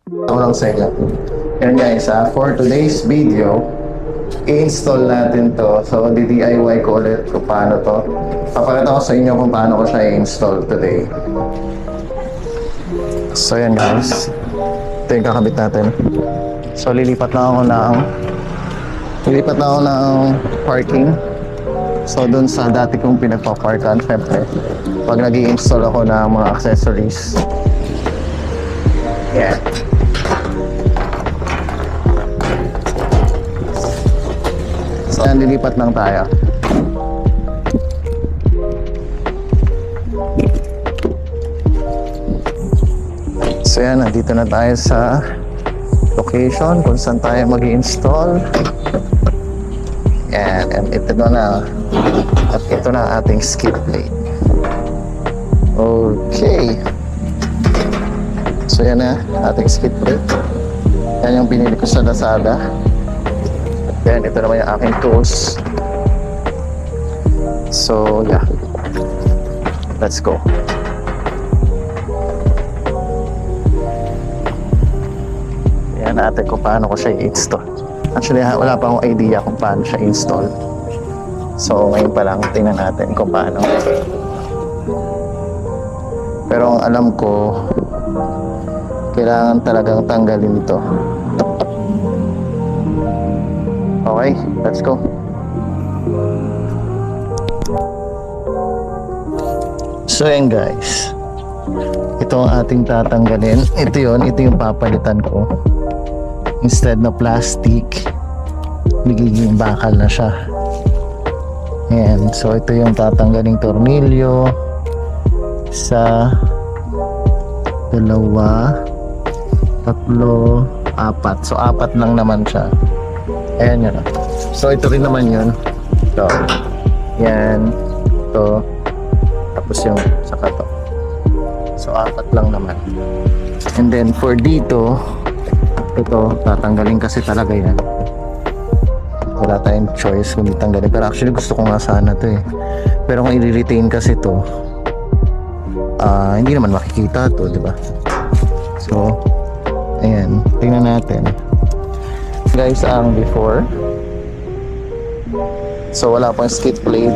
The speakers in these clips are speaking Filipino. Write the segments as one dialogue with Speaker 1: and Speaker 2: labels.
Speaker 1: Ako lang sa inyo. Yan guys, for today's video, i-install natin to. So, di-DIY ko ulit kung paano to. Papakita ko sa inyo kung paano ko siya i-install today. So, yan guys. Ito yung kakabit natin. So, lilipat na ako ng parking. So, dun sa dati kong pinagpaparkan, syempre, pag nag-i-install ako ng mga accessories. Yeah. So, yan, lilipat lang tayo. So, yan, nandito na tayo sa location kung saan tayo mag-i-install. Yan, and ito na. At ito na ating skid plate. Okay. So, yan na, ating skid plate. Yan yung binili ko sa Lazada. Then, ito naman yung aking tools. So, yeah. Let's go. Yan natin kung paano ko siya i-install. Actually, wala pa akong idea kung paano siya install. So, ngayon pa lang, tingnan natin kung paano. Pero ang alam ko, kailangan talagang tanggalin to. Okay, let's go. So yan guys, ito ang ating tatanggalin. Ito yung papalitan ko. Instead na plastic, magiging bakal na siya. Ayan, so ito yung tatanggaling tornilyo. Isa, dalawa, tatlo, apat. So apat lang naman siya. Ayan yun. So ito rin naman yun. Ito. Yan. Ito. Tapos yung saka to. So apat lang naman. And then for dito, ito tatanggalin kasi talaga yan. Wala tayong choice kung tanggalin. Pero actually gusto ko nga sana to eh. Pero kung i-retain kasi to, hindi naman makikita to, di ba? So, ayan. Tingnan natin. Guys, ang before. So, wala pang skid plate.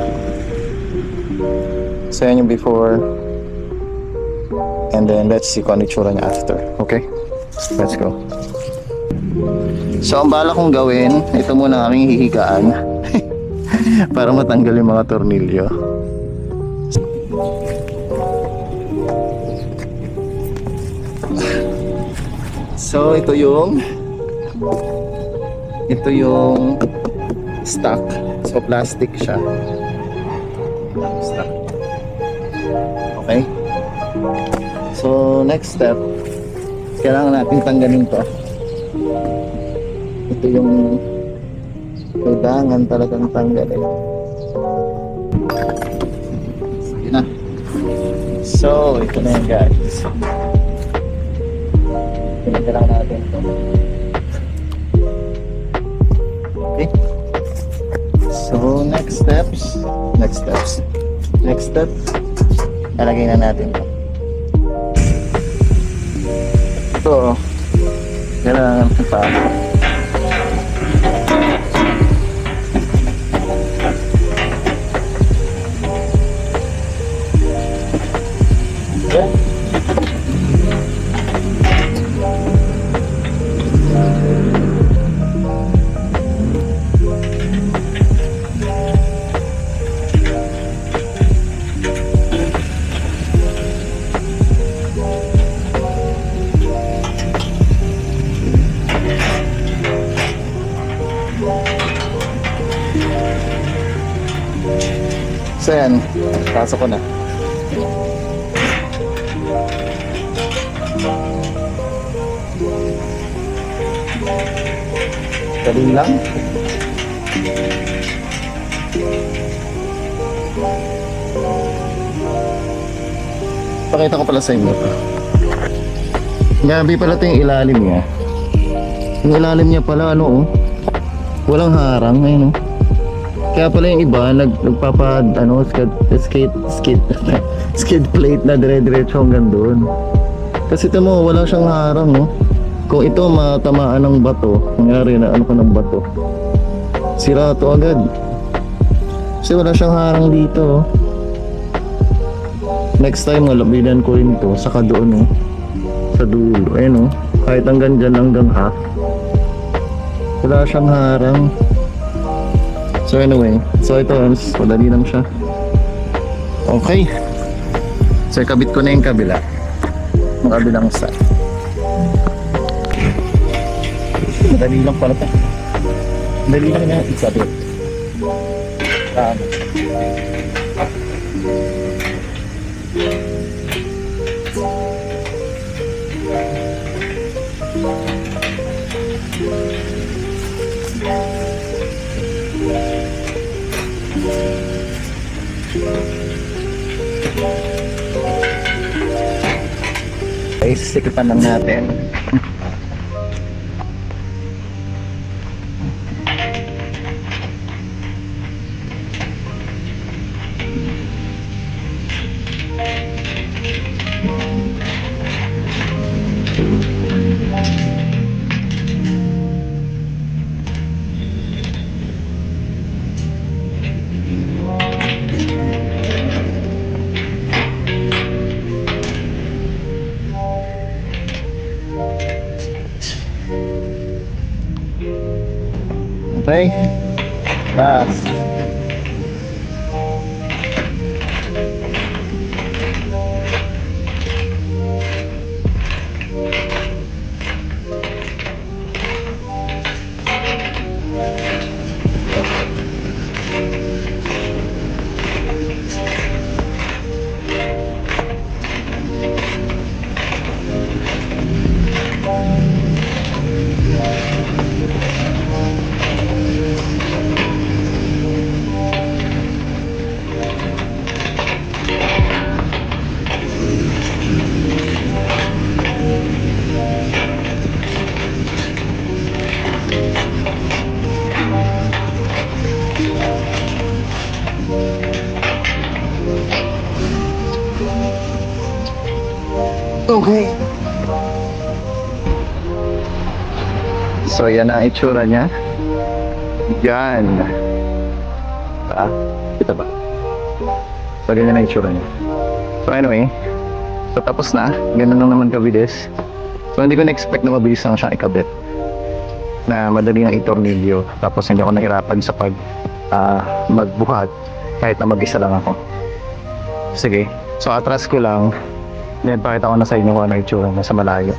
Speaker 1: So, yan yung before. And then, let's see kung ano itsura niya after. Okay? Let's go. So, ang bala kong gawin, ito muna ang aming hihigaan. Para matanggal yung mga tornilyo. So, ito yung stock. So, plastic siya. Stock. Okay? So, next step, kailangan natin tanggalin to. Ito yung kailangan talagang tanggalin. So, yun na. So, ito na yan guys. Pinagalang natin ito. Okay. So, next step, lalagay na natin ito. Ito, kailangan pa. So yan, pasok ko na. Dali lang. Pakita ko pala sa inyo. Gabi pala ito yung ilalim niya. Yung ilalim niya pala walang harang ngayon Kaya pala yung iba skid plate na dire-diretso hanggang doon. Kasi ito mo, wala siyang harang Kung ito matamaan ng bato, nangyari na ano ko ng bato, sira to agad. Kasi wala siyang harang dito. Next time, labinan ko rin to, saka doon sa dulo. Ayun kahit hanggang dyan, hanggang half. Wala siyang harang. So anyway, so ito, madali lang siya. Okay. So ikabit ko na yung kabila. Yung kabilang side. Madali lang pala ito. Madali lang na ikabit. Okay, sikipan lang natin. Okay. Last. Okay. So yan ang itsura niya. Yan. Kita ba? So ganyan ang itsura niya. So anyway, so tapos na. Ganun lang naman kabilis. So hindi ko na-expect na mabilis lang siya ikabit. Na madali ang itornilyo. Tapos hindi ako nahirapan sa magbuhat kahit na mag-isa lang ako. Sige. So atras ko lang. Then pakita ko na sa inyo kung ano itsura na sa malayo.